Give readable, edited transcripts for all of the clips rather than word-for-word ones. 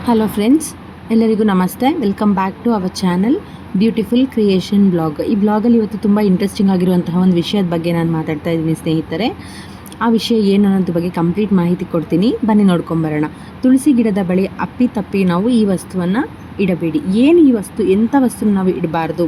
Hello friends, ಎಲ್ಲರಿಗೂ ನಮಸ್ತೆ. Welcome back to our channel beautiful creation blog. ಈ ಬ್ಲಾಗಲ್ಲಿ ಇವತ್ತು ತುಂಬ ಇಂಟ್ರೆಸ್ಟಿಂಗ್ ಆಗಿರುವಂತಹ ಒಂದು ವಿಷಯದ ಬಗ್ಗೆ ನಾನು ಮಾತಾಡ್ತಾ ಇದ್ದೀನಿ ಸ್ನೇಹಿತರೆ. ಆ ವಿಷಯ ಏನು ಅನ್ನೋದ್ರ ಬಗ್ಗೆ ಕಂಪ್ಲೀಟ್ ಮಾಹಿತಿ ಕೊಡ್ತೀನಿ, ಬನ್ನಿ ನೋಡ್ಕೊಂಬರೋಣ. ತುಳಸಿ ಗಿಡದ ಬಳಿ ಅಪ್ಪಿ ನಾವು ಈ ವಸ್ತುವನ್ನು ಇಡಬೇಡಿ. ಏನು ಈ ವಸ್ತು, ಎಂಥ ವಸ್ತುನ ನಾವು ಇಡಬಾರ್ದು.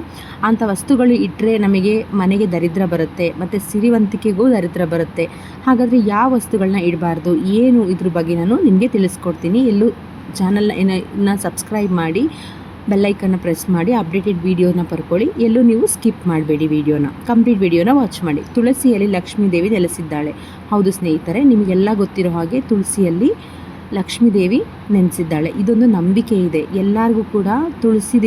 ಅಂಥ ವಸ್ತುಗಳು ಇಟ್ಟರೆ ನಮಗೆ ಮನೆಗೆ ದರಿದ್ರ ಬರುತ್ತೆ, ಮತ್ತು ಸಿರಿವಂತಿಕೆಗೂ ದರಿದ್ರ ಬರುತ್ತೆ. ಹಾಗಾದರೆ ಯಾವ ವಸ್ತುಗಳನ್ನ ಇಡಬಾರ್ದು, ಏನು ಇದ್ರ ಬಗ್ಗೆ ನಾನು ನಿಮಗೆ ತಿಳಿಸ್ಕೊಡ್ತೀನಿ. ಎಲ್ಲೂ ಚಾನಲ್ನ ಸಬ್ಸ್ಕ್ರೈಬ್ ಮಾಡಿ, ಬೆಲ್ಲೈಕನ್ನ ಪ್ರೆಸ್ ಮಾಡಿ, ಅಪ್ಡೇಟೆಡ್ ವೀಡಿಯೋನ ಪಡ್ಕೊಳ್ಳಿ. ಎಲ್ಲೂ ನೀವು ಸ್ಕಿಪ್ ಮಾಡಬೇಡಿ, ಕಂಪ್ಲೀಟ್ ವೀಡಿಯೋನ ವಾಚ್ ಮಾಡಿ. ತುಳಸಿಯಲ್ಲಿ ಲಕ್ಷ್ಮೀ ದೇವಿ ನೆಲೆಸಿದ್ದಾಳೆ. ಹೌದು ಸ್ನೇಹಿತರೆ, ನಿಮಗೆಲ್ಲ ಗೊತ್ತಿರೋ ಹಾಗೆ ತುಳಸಿಯಲ್ಲಿ ಲಕ್ಷ್ಮೀ ದೇವಿ ನೆಲೆಸಿದ್ದಾಳೆ. ಇದೊಂದು ನಂಬಿಕೆ ಇದೆ ಎಲ್ಲರಿಗೂ ಕೂಡ. ತುಳಸಿ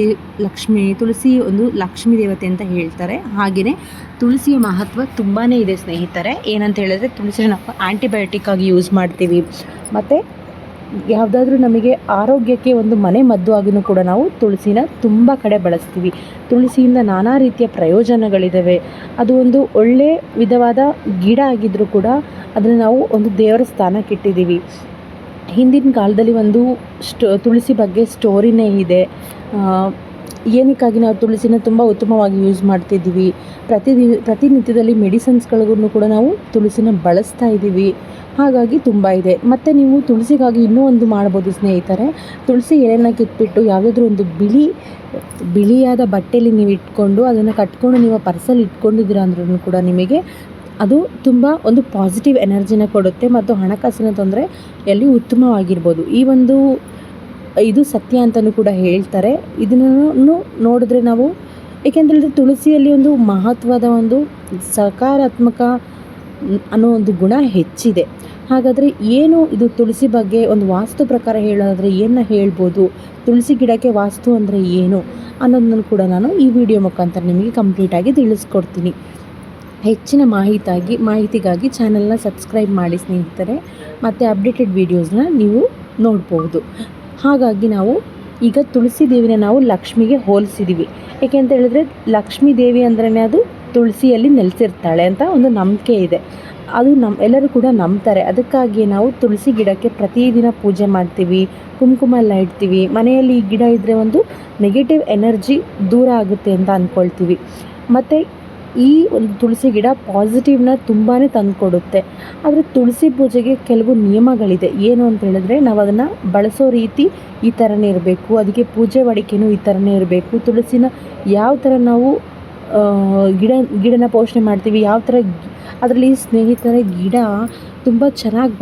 ಒಂದು ಲಕ್ಷ್ಮೀ ದೇವತೆ ಅಂತ ಹೇಳ್ತಾರೆ. ಹಾಗೆಯೇ ತುಳಸಿಯ ಮಹತ್ವ ತುಂಬಾ ಇದೆ ಸ್ನೇಹಿತರೆ. ಏನಂತ ಹೇಳಿದ್ರೆ, ತುಳಸಿನ ನಾವು ಆ್ಯಂಟಿಬಯೋಟಿಕ್ ಆಗಿ ಯೂಸ್ ಮಾಡ್ತೀವಿ, ಮತ್ತು ಯಾವುದಾದ್ರೂ ನಮಗೆ ಆರೋಗ್ಯಕ್ಕೆ ಒಂದು ಮನೆ ಮದ್ದು ಆಗಿಯೂ ಕೂಡ ನಾವು ತುಳಸಿನ ತುಂಬ ಕಡೆ ಬಳಸ್ತೀವಿ. ತುಳಸಿಯಿಂದ ನಾನಾ ರೀತಿಯ ಪ್ರಯೋಜನಗಳಿದ್ದಾವೆ. ಅದು ಒಂದು ಒಳ್ಳೆಯ ವಿಧವಾದ ಗಿಡ ಆಗಿದ್ದರೂ ಕೂಡ ಅದನ್ನು ನಾವು ಒಂದು ದೇವರ ಸ್ಥಾನಕ್ಕೆ ಇಟ್ಟಿದ್ದೀವಿ. ಹಿಂದಿನ ಕಾಲದಲ್ಲಿ ಒಂದು ತುಳಸಿ ಬಗ್ಗೆ ಸ್ಟೋರಿನೇ ಇದೆ. ಏನಕ್ಕಾಗಿ ನಾವು ತುಳಸಿನ ತುಂಬ ಉತ್ತಮವಾಗಿ ಯೂಸ್ ಮಾಡ್ತಿದ್ದೀವಿ. ಪ್ರತಿನಿತ್ಯದಲ್ಲಿ ಮೆಡಿಸಿನ್ಸ್ಗಳಿಗೂ ಕೂಡ ನಾವು ತುಳಸಿನ ಬಳಸ್ತಾ ಇದ್ದೀವಿ. ಹಾಗಾಗಿ ತುಂಬ ಇದೆ. ಮತ್ತು ನೀವು ತುಳಸಿಗಾಗಿ ಇನ್ನೂ ಒಂದು ಮಾಡ್ಬೋದು ಸ್ನೇಹಿತರೆ. ತುಳಸಿ ಎಲೆನ ಕಿತ್ಬಿಟ್ಟು ಯಾವುದಾದ್ರೂ ಒಂದು ಬಿಳಿಯಾದ ಬಟ್ಟೆಯಲ್ಲಿ ನೀವು ಇಟ್ಕೊಂಡು ಅದನ್ನು ಕಟ್ಕೊಂಡು ನೀವು ಪರ್ಸಲ್ಲಿ ಇಟ್ಕೊಂಡಿದ್ದೀರ ಅಂದ್ರೂ ಕೂಡ ನಿಮಗೆ ಅದು ತುಂಬ ಒಂದು ಪಾಸಿಟಿವ್ ಎನರ್ಜಿನ ಕೊಡುತ್ತೆ, ಮತ್ತು ಹಣಕಾಸಿನ ತೊಂದರೆ ಎಲ್ಲಿ ಉತ್ತಮವಾಗಿರ್ಬೋದು. ಇದು ಸತ್ಯ ಅಂತಲೂ ಕೂಡ ಹೇಳ್ತಾರೆ. ಇದನ್ನು ನೋಡಿದ್ರೆ ನಾವು, ಏಕೆಂದರೆ ತುಳಸಿಯಲ್ಲಿ ಒಂದು ಮಹತ್ವದ ಒಂದು ಸಕಾರಾತ್ಮಕ ಅನ್ನೋ ಒಂದು ಗುಣ ಹೆಚ್ಚಿದೆ. ಹಾಗಾದರೆ ಏನು ಇದು ತುಳಸಿ ಬಗ್ಗೆ ಒಂದು ವಾಸ್ತು ಪ್ರಕಾರ ಹೇಳೋದಾದರೆ ಏನು ಹೇಳ್ಬೋದು, ತುಳಸಿ ಗಿಡಕ್ಕೆ ವಾಸ್ತು ಅಂದರೆ ಏನು ಅನ್ನೋದನ್ನು ಕೂಡ ನಾನು ಈ ವಿಡಿಯೋ ಮುಖಾಂತರ ನಿಮಗೆ ಕಂಪ್ಲೀಟಾಗಿ ತಿಳಿಸ್ಕೊಡ್ತೀನಿ. ಹೆಚ್ಚಿನ ಮಾಹಿತಿಗಾಗಿ ಚಾನಲ್ನ ಸಬ್ಸ್ಕ್ರೈಬ್ ಮಾಡಿ ಸ್ನೇಹಿತರೆ, ಮತ್ತು ಅಪ್ಡೇಟೆಡ್ ವೀಡಿಯೋಸ್ನ ನೀವು ನೋಡ್ಬೋದು. ಹಾಗಾಗಿ ನಾವು ಈಗ ತುಳಸಿ ದೇವಿನ ನಾವು ಲಕ್ಷ್ಮಿಗೆ ಹೋಲಿಸಿದ್ದೀವಿ. ಏಕೆಂತ ಹೇಳಿದ್ರೆ, ಲಕ್ಷ್ಮೀ ದೇವಿ ಅಂದ್ರೇ ಅದು ತುಳಸಿಯಲ್ಲಿ ನೆಲೆಸಿರ್ತಾಳೆ ಅಂತ ಒಂದು ನಂಬಿಕೆ ಇದೆ. ಅದು ಎಲ್ಲರೂ ಕೂಡ ನಂಬ್ತಾರೆ. ಅದಕ್ಕಾಗಿಯೇ ನಾವು ತುಳಸಿ ಗಿಡಕ್ಕೆ ಪ್ರತಿದಿನ ಪೂಜೆ ಮಾಡ್ತೀವಿ, ಕುಂಕುಮ ಎಲ್ಲ ಇಡ್ತೀವಿ. ಮನೆಯಲ್ಲಿ ಈ ಗಿಡ ಇದ್ದರೆ ಒಂದು ನೆಗೆಟಿವ್ ಎನರ್ಜಿ ದೂರ ಆಗುತ್ತೆ ಅಂತ ಅಂದ್ಕೊಳ್ತೀವಿ. ಮತ್ತು ಈ ಒಂದು ತುಳಸಿ ಗಿಡ ಪಾಸಿಟಿವ್ನ ತುಂಬಾ ತಂದುಕೊಡುತ್ತೆ. ಆದರೆ ತುಳಸಿ ಪೂಜೆಗೆ ಕೆಲವು ನಿಯಮಗಳಿದೆ. ಏನು ಅಂತ ಹೇಳಿದ್ರೆ, ನಾವು ಅದನ್ನು ಬಳಸೋ ರೀತಿ ಈ ಥರನೇ ಇರಬೇಕು, ಅದಕ್ಕೆ ಪೂಜೆ ವಾಡಿಕೆಯೂ ಈ ಥರನೇ ಇರಬೇಕು. ತುಳಸಿನ ಯಾವ ಥರ ನಾವು ಗಿಡನ ಪೋಷಣೆ ಮಾಡ್ತೀವಿ, ಯಾವ ಥರ ಅದರಲ್ಲಿ ಸ್ನೇಹಿತರೆ ಗಿಡ ತುಂಬ ಚೆನ್ನಾಗಿ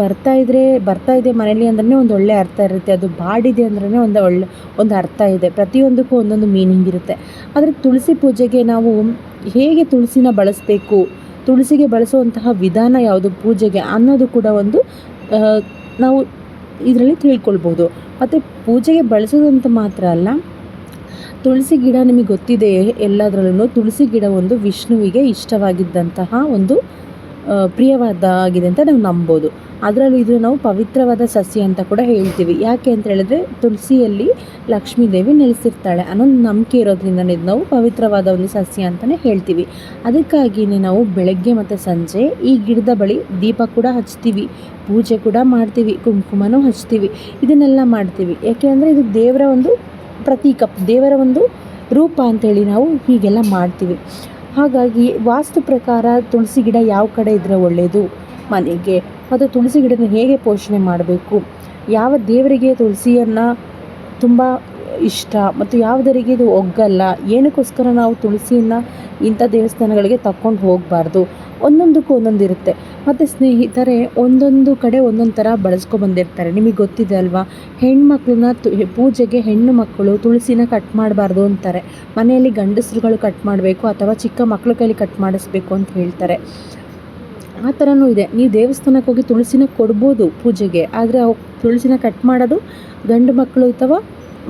ಬರ್ತಾ ಇದೆ ಮನೇಲಿ ಅಂದ್ರೆ ಒಂದು ಒಳ್ಳೆಯ ಅರ್ಥ ಇರುತ್ತೆ. ಅದು ಬಾಡಿದೆ ಅಂದ್ರೆ ಒಂದು ಅರ್ಥ ಇದೆ. ಪ್ರತಿಯೊಂದಕ್ಕೂ ಒಂದೊಂದು ಮೀನಿಂಗ್ ಇರುತ್ತೆ. ಆದರೆ ತುಳಸಿ ಪೂಜೆಗೆ ನಾವು ಹೇಗೆ ತುಳಸಿನ ಬಳಸಬೇಕು, ತುಳಸಿಗೆ ಬಳಸುವಂತಹ ವಿಧಾನ ಯಾವುದು ಪೂಜೆಗೆ ಅನ್ನೋದು ಕೂಡ ಒಂದು ನಾವು ಇದರಲ್ಲಿ ತಿಳ್ಕೊಳ್ಬೋದು. ಮತ್ತು ಪೂಜೆಗೆ ಬಳಸೋದಂತ ಮಾತ್ರ ಅಲ್ಲ, ತುಳಸಿ ಗಿಡ ನಿಮಗೆ ಗೊತ್ತಿದೆ ಎಲ್ಲದರಲ್ಲೂ ತುಳಸಿ ಗಿಡ ಒಂದು ವಿಷ್ಣುವಿಗೆ ಇಷ್ಟವಾಗಿದ್ದಂತಹ ಒಂದು ಪ್ರಿಯವಾದಾಗಿದೆ ಅಂತ ನಾವು ನಂಬೋದು. ಅದರಲ್ಲೂ ಇದು ನಾವು ಪವಿತ್ರವಾದ ಸಸ್ಯ ಅಂತ ಕೂಡ ಹೇಳ್ತೀವಿ. ಯಾಕೆ ಅಂತ ಹೇಳಿದ್ರೆ, ತುಳಸಿಯಲ್ಲಿ ಲಕ್ಷ್ಮೀ ದೇವಿ ನೆಲೆಸಿರ್ತಾಳೆ ಅನ್ನೋದು ನಂಬಿಕೆ ಇರೋದ್ರಿಂದ ಇದು ನಾವು ಪವಿತ್ರವಾದ ಒಂದು ಸಸ್ಯ ಅಂತಲೇ ಹೇಳ್ತೀವಿ. ಅದಕ್ಕಾಗಿಯೇ ನಾವು ಬೆಳಗ್ಗೆ ಮತ್ತು ಸಂಜೆ ಈ ಗಿಡದ ಬಳಿ ದೀಪ ಕೂಡ ಹಚ್ತೀವಿ, ಪೂಜೆ ಕೂಡ ಮಾಡ್ತೀವಿ, ಕುಂಕುಮನೂ ಹಚ್ತೀವಿ, ಇದನ್ನೆಲ್ಲ ಮಾಡ್ತೀವಿ. ಯಾಕೆ ಅಂದರೆ ಇದು ದೇವರ ಒಂದು ಪ್ರತೀಕ, ದೇವರ ಒಂದು ರೂಪ ಅಂಥೇಳಿ ನಾವು ಹೀಗೆಲ್ಲ ಮಾಡ್ತೀವಿ. ಹಾಗಾಗಿ ವಾಸ್ತು ಪ್ರಕಾರ ತುಳಸಿ ಗಿಡ ಯಾವ ಕಡೆ ಇದ್ದರೆ ಒಳ್ಳೆಯದು ಮನೆಗೆ, ಮತ್ತು ತುಳಸಿ ಗಿಡನ ಹೇಗೆ ಪೋಷಣೆ ಮಾಡಬೇಕು, ಯಾವ ದೇವರಿಗೆ ತುಳಸಿಯನ್ನು ತುಂಬ ಇಷ್ಟ ಮತ್ತು ಯಾವುದರಿಗೆ ಇದು ಒಗ್ಗಲ್ಲ, ಏನಕ್ಕೋಸ್ಕರ ನಾವು ತುಳಸಿಯನ್ನು ಇಂಥ ದೇವಸ್ಥಾನಗಳಿಗೆ ತಗೊಂಡು ಹೋಗಬಾರ್ದು, ಒಂದೊಂದಕ್ಕೂ ಒಂದೊಂದು ಇರುತ್ತೆ. ಮತ್ತು ಸ್ನೇಹಿತರೆ, ಒಂದೊಂದು ಕಡೆ ಒಂದೊಂದು ಥರ ಬಂದಿರ್ತಾರೆ. ನಿಮಗೆ ಗೊತ್ತಿದೆ ಅಲ್ವಾ, ಹೆಣ್ಮಕ್ಳನ್ನ ಪೂಜೆಗೆ ಹೆಣ್ಣು ಮಕ್ಕಳು ತುಳಸಿನ ಕಟ್ ಮಾಡಬಾರ್ದು ಅಂತಾರೆ. ಮನೆಯಲ್ಲಿ ಗಂಡಸರುಗಳು ಕಟ್ ಮಾಡಬೇಕು ಅಥವಾ ಚಿಕ್ಕ ಮಕ್ಕಳ ಕೈಲಿ ಕಟ್ ಮಾಡಿಸ್ಬೇಕು ಅಂತ ಹೇಳ್ತಾರೆ. ಆ ಥರನೂ ಇದೆ. ನೀವು ದೇವಸ್ಥಾನಕ್ಕೆ ಹೋಗಿ ತುಳಸಿನ ಕೊಡ್ಬೋದು ಪೂಜೆಗೆ, ಆದರೆ ತುಳಸಿನ ಕಟ್ ಮಾಡೋದು ಗಂಡು ಮಕ್ಕಳು ಅಥವಾ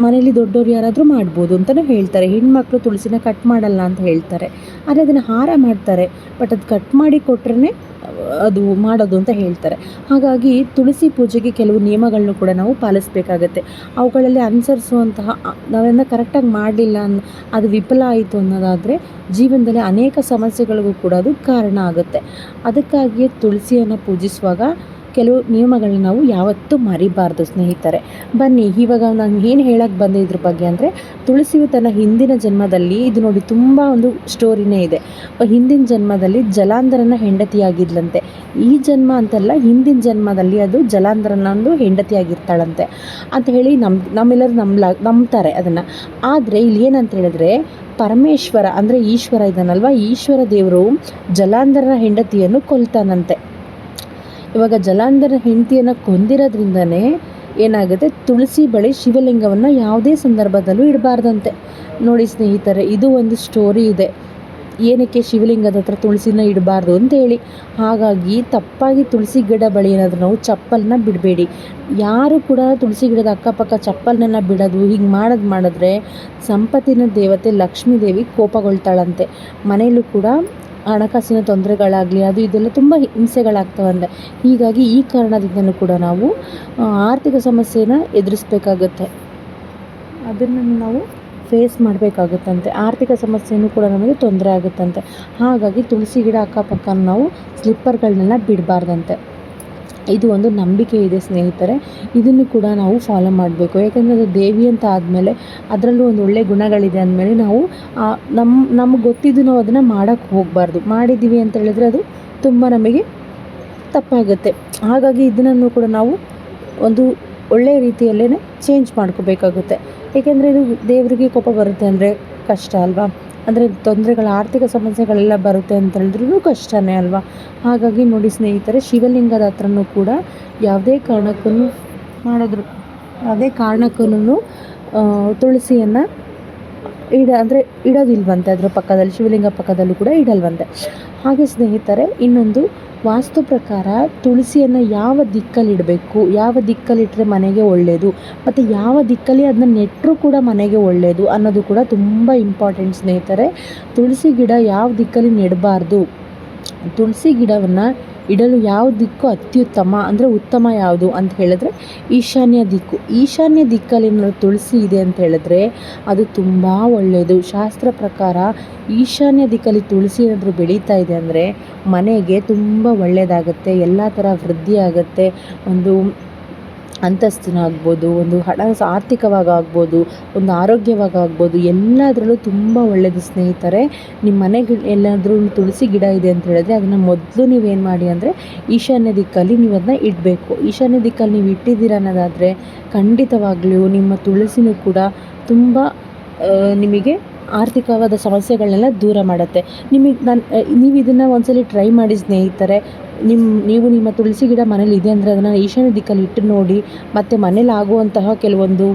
ಮನೇಲಿ ದೊಡ್ಡವ್ರು ಯಾರಾದರೂ ಮಾಡ್ಬೋದು ಅಂತಲೂ ಹೇಳ್ತಾರೆ. ಹೆಣ್ಮಕ್ಳು ತುಳಸಿನ ಕಟ್ ಮಾಡಲ್ಲ ಅಂತ ಹೇಳ್ತಾರೆ. ಆದರೆ ಅದನ್ನು ಹಾರ ಮಾಡ್ತಾರೆ, ಬಟ್ ಅದು ಕಟ್ ಮಾಡಿ ಕೊಟ್ರೇ ಅದು ಮಾಡೋದು ಅಂತ ಹೇಳ್ತಾರೆ. ಹಾಗಾಗಿ ತುಳಸಿ ಪೂಜೆಗೆ ಕೆಲವು ನಿಯಮಗಳನ್ನು ಕೂಡ ನಾವು ಪಾಲಿಸಬೇಕಾಗತ್ತೆ. ಅವುಗಳಲ್ಲಿ ಅನುಸರಿಸುವಂತಹ ನಾವೆಲ್ಲ ಕರೆಕ್ಟಾಗಿ ಮಾಡಲಿಲ್ಲ ಅದು ವಿಫಲ ಆಯಿತು ಅನ್ನೋದಾದರೆ ಜೀವನದಲ್ಲಿ ಅನೇಕ ಸಮಸ್ಯೆಗಳಿಗೂ ಕೂಡ ಅದು ಕಾರಣ ಆಗುತ್ತೆ. ಅದಕ್ಕಾಗಿಯೇ ತುಳಸಿಯನ್ನು ಪೂಜಿಸುವಾಗ ಕೆಲವು ನಿಯಮಗಳನ್ನ ನಾವು ಯಾವತ್ತೂ ಮರಿಬಾರ್ದು ಸ್ನೇಹಿತರೆ. ಬನ್ನಿ ಇವಾಗ ನಾನು ಏನು ಹೇಳಕ್ಕೆ ಬಂದೆ ಇದ್ರ ಬಗ್ಗೆ ಅಂದರೆ, ತುಳಸಿಯು ತನ್ನ ಹಿಂದಿನ ಜನ್ಮದಲ್ಲಿ, ಇದು ನೋಡಿ ತುಂಬ ಒಂದು ಸ್ಟೋರಿನೇ ಇದೆ. ಹಿಂದಿನ ಜನ್ಮದಲ್ಲಿ ಜಲಾಂಧರನ ಹೆಂಡತಿಯಾಗಿದ್ಲಂತೆ. ಈ ಜನ್ಮ ಅಂತಲ್ಲ, ಹಿಂದಿನ ಜನ್ಮದಲ್ಲಿ ಅದು ಜಲಾಂಧರನ ಒಂದು ಹೆಂಡತಿಯಾಗಿರ್ತಾಳಂತೆ ಅಂತ ಹೇಳಿ ನಮ್ಮೆಲ್ಲರೂ ನಂಬ್ತಾರೆ ಅದನ್ನು. ಆದರೆ ಇಲ್ಲಿ ಏನಂತ ಹೇಳಿದ್ರೆ, ಪರಮೇಶ್ವರ ಅಂದರೆ ಈಶ್ವರ ಇದ್ದಾನಲ್ವ, ಈಶ್ವರ ದೇವರು ಜಲಾಂಧರನ ಹೆಂಡತಿಯನ್ನು ಕೊಲ್ತಾನಂತೆ. ಇವಾಗ ಜಲಾಂಧರ ಹೆಂಡತಿಯನ್ನು ಕೊಂದಿರೋದ್ರಿಂದನೇ ಏನಾಗುತ್ತೆ, ತುಳಸಿ ಬಳಿ ಶಿವಲಿಂಗವನ್ನು ಯಾವುದೇ ಸಂದರ್ಭದಲ್ಲೂ ಇಡಬಾರ್ದಂತೆ. ನೋಡಿ ಸ್ನೇಹಿತರೆ, ಇದು ಒಂದು ಸ್ಟೋರಿ ಇದೆ, ಏನಕ್ಕೆ ಶಿವಲಿಂಗದ ಹತ್ರ ತುಳಸಿನ ಇಡಬಾರ್ದು ಅಂತೇಳಿ. ಹಾಗಾಗಿ ತಪ್ಪಾಗಿ ತುಳಸಿ ಗಿಡ ಬಳಿ ಏನಾದರೂ ನಾವು ಚಪ್ಪಲನ್ನ ಬಿಡಬೇಡಿ. ಯಾರು ಕೂಡ ತುಳಸಿ ಗಿಡದ ಅಕ್ಕಪಕ್ಕ ಚಪ್ಪಲನ್ನೆಲ್ಲ ಬಿಡೋದು ಹೀಗೆ ಮಾಡಿದ್ರೆ ಸಂಪತ್ತಿನ ದೇವತೆ ಲಕ್ಷ್ಮೀ ದೇವಿ ಕೋಪಗೊಳ್ತಾಳಂತೆ. ಮನೆಯಲ್ಲೂ ಕೂಡ ಹಣಕಾಸಿನ ತೊಂದರೆಗಳಾಗಲಿ ಅದು ಇದೆಲ್ಲ ತುಂಬ ಹಿಂಸೆಗಳಾಗ್ತವಂತೆ. ಹೀಗಾಗಿ ಈ ಕಾರಣದಿಂದಲೂ ಕೂಡ ನಾವು ಆರ್ಥಿಕ ಸಮಸ್ಯೆನ ಎದುರಿಸ್ಬೇಕಾಗುತ್ತೆ, ಅದನ್ನು ನಾವು ಫೇಸ್ ಮಾಡಬೇಕಾಗುತ್ತಂತೆ. ಆರ್ಥಿಕ ಸಮಸ್ಯೆಯೂ ಕೂಡ ನಮಗೆ ತೊಂದರೆ ಆಗುತ್ತಂತೆ. ಹಾಗಾಗಿ ತುಳಸಿ ಗಿಡ ಅಕ್ಕಪಕ್ಕ ನಾವು ಸ್ಲಿಪ್ಪರ್ಗಳನ್ನೆಲ್ಲ ಬಿಡಬಾರ್ದಂತೆ. ಇದು ಒಂದು ನಂಬಿಕೆ ಇದೆ ಸ್ನೇಹಿತರೆ, ಇದನ್ನು ಕೂಡ ನಾವು ಫಾಲೋ ಮಾಡಬೇಕು. ಯಾಕೆಂದರೆ ಅದು ದೇವಿ ಅಂತ ಆದಮೇಲೆ ಅದರಲ್ಲೂ ಒಂದು ಒಳ್ಳೆಯ ಗುಣಗಳಿದೆ ಅಂದಮೇಲೆ ನಾವು ನಮಗೆ ಗೊತ್ತಿದ್ದು ನಾವು ಅದನ್ನು ಮಾಡೋಕ್ಕೆ ಹೋಗಬಾರ್ದು. ಮಾಡಿದ್ದೀವಿ ಅಂತ ಹೇಳಿದ್ರೆ ಅದು ತುಂಬ ನಮಗೆ ತಪ್ಪಾಗುತ್ತೆ. ಹಾಗಾಗಿ ಇದನ್ನು ಕೂಡ ನಾವು ಒಂದು ಒಳ್ಳೆಯ ರೀತಿಯಲ್ಲೇ ಚೇಂಜ್ ಮಾಡ್ಕೋಬೇಕಾಗುತ್ತೆ. ಏಕೆಂದರೆ ಇದು ದೇವರಿಗೆ ಕೋಪ ಬರುತ್ತೆ ಅಂದರೆ ಕಷ್ಟ ಅಲ್ವಾ, ಅಂದರೆ ತೊಂದರೆಗಳ ಆರ್ಥಿಕ ಸಮಸ್ಯೆಗಳೆಲ್ಲ ಬರುತ್ತೆ ಅಂತ ಹೇಳಿದ್ರೂ ಕಷ್ಟನೇ ಅಲ್ವಾ. ಹಾಗಾಗಿ ನೋಡಿ ಸ್ನೇಹಿತರೆ, ಶಿವಲಿಂಗದ ಹತ್ರನೂ ಕೂಡ ಯಾವುದೇ ಕಾರಣಕ್ಕೂ ತುಳಸಿಯನ್ನು ಇಡೋದಿಲ್ವಂತೆ. ಅದರ ಪಕ್ಕದಲ್ಲಿ, ಶಿವಲಿಂಗ ಪಕ್ಕದಲ್ಲೂ ಕೂಡ ಇಡಲ್ವಂತೆ. ಹಾಗೆ ಸ್ನೇಹಿತರೆ, ಇನ್ನೊಂದು ವಾಸ್ತು ಪ್ರಕಾರ ತುಳಸಿಯನ್ನು ಯಾವ ದಿಕ್ಕಲ್ಲಿಡಬೇಕು, ಯಾವ ದಿಕ್ಕಲ್ಲಿಟ್ಟರೆ ಮನೆಗೆ ಒಳ್ಳೆಯದು, ಮತ್ತು ಯಾವ ದಿಕ್ಕಲ್ಲಿ ಅದನ್ನ ನೆಟ್ಟರೂ ಕೂಡ ಮನೆಗೆ ಒಳ್ಳೆಯದು ಅನ್ನೋದು ಕೂಡ ತುಂಬ ಇಂಪಾರ್ಟೆಂಟ್ ಸ್ನೇಹಿತರೆ. ತುಳಸಿ ಗಿಡ ಯಾವ ದಿಕ್ಕಲ್ಲಿ ನೆಡಬಾರ್ದು, ತುಳಸಿ ಗಿಡವನ್ನು ಇಡಲು ಯಾವ ದಿಕ್ಕು ಅತ್ಯುತ್ತಮ ಅಂದರೆ ಉತ್ತಮ ಯಾವುದು ಅಂತ ಹೇಳಿದ್ರೆ ಈಶಾನ್ಯ ದಿಕ್ಕು. ಈಶಾನ್ಯ ದಿಕ್ಕಲ್ಲಿ ತುಳಸಿ ಇದೆ ಅಂತ ಹೇಳಿದ್ರೆ ಅದು ತುಂಬ ಒಳ್ಳೆಯದು. ಶಾಸ್ತ್ರ ಪ್ರಕಾರ ಈಶಾನ್ಯ ದಿಕ್ಕಲ್ಲಿ ತುಳಸಿ ಏನಾದರೂ ಬೆಳೀತಾ ಇದೆ ಅಂದರೆ ಮನೆಗೆ ತುಂಬ ಒಳ್ಳೆಯದಾಗುತ್ತೆ, ಎಲ್ಲ ಥರ ವೃದ್ಧಿ ಆಗುತ್ತೆ. ಒಂದು ಅಂತಸ್ತಿನಾಗ್ಬೋದು, ಒಂದು ಆರ್ಥಿಕವಾಗಿ ಆಗ್ಬೋದು, ಒಂದು ಆರೋಗ್ಯವಾಗಿ ಆಗ್ಬೋದು, ಎಲ್ಲದರಲ್ಲೂ ತುಂಬ ಒಳ್ಳೆಯದು ಸ್ನೇಹಿತರೆ. ನಿಮ್ಮ ಮನೆಗೆ ಎಲ್ಲಾದರೂ ತುಳಸಿ ಗಿಡ ಇದೆ ಅಂತ ಹೇಳಿದ್ರೆ ಅದನ್ನು ಮೊದಲು ನೀವೇನು ಮಾಡಿ ಅಂದರೆ ಈಶಾನ್ಯ ದಿಕ್ಕಲ್ಲಿ ನೀವು ಅದನ್ನ ಇಡಬೇಕು. ಈಶಾನ್ಯ ದಿಕ್ಕಲ್ಲಿ ನೀವು ಇಟ್ಟಿದ್ದೀರ ಅನ್ನೋದಾದರೆ ಖಂಡಿತವಾಗ್ಲೂ ನಿಮ್ಮ ತುಳಸಿನೂ ಕೂಡ ತುಂಬ ನಿಮಗೆ ಆರ್ಥಿಕವಾದ ಸಮಸ್ಯೆಗಳನ್ನೆಲ್ಲ ದೂರ ಮಾಡುತ್ತೆ. ನೀವು ಇದನ್ನು ಒಂದ್ಸಲಿ ಟ್ರೈ ಮಾಡಿ ಸ್ನೇಹಿತರೆ. ನೀವು ನಿಮ್ಮ ತುಳಸಿ ಗಿಡ ಮನೇಲಿ ಇದೆ ಅಂದರೆ ಅದನ್ನು ಈಶಾನ್ಯ ದಿಕ್ಕಲ್ಲಿ ಇಟ್ಟು ನೋಡಿ, ಮತ್ತು ಮನೇಲಿ ಆಗುವಂತಹ ಕೆಲವೊಂದು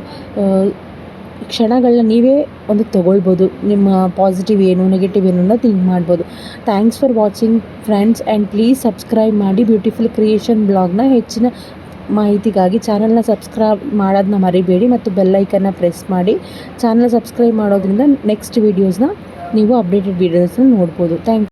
ಕ್ಷಣಗಳನ್ನ ನೀವೇ ಒಂದು ತೊಗೊಳ್ಬೋದು. ನಿಮ್ಮ ಪಾಸಿಟಿವ್ ಏನು, ನೆಗೆಟಿವ್ ಏನು ಅನ್ನೋ ಥಿಂಕ್ ಮಾಡ್ಬೋದು. Thanks for watching friends, and please subscribe ಮಾಡಿ ಬ್ಯೂಟಿಫುಲ್ ಕ್ರಿಯೇಷನ್ ಬ್ಲಾಗ್ನ. ಹೆಚ್ಚಿನ ಮಾಹಿತಿಗಾಗಿ ಚಾನಲ್ನ ಸಬ್ಸ್ಕ್ರೈಬ್ ಮಾಡೋದನ್ನ ಮರಿಬೇಡಿ ಮತ್ತು ಬೆಲ್ಲೈಕನ್ನ ಪ್ರೆಸ್ ಮಾಡಿ. ಚಾನಲ್ ಸಬ್ಸ್ಕ್ರೈಬ್ ಮಾಡೋದ್ರಿಂದ ನೆಕ್ಸ್ಟ್ ವೀಡಿಯೋಸ್ನ ನೀವು ಅಪ್ಡೇಟೆಡ್ ವೀಡಿಯೋಸ್ನ ನೋಡ್ಬೋದು. Thank you.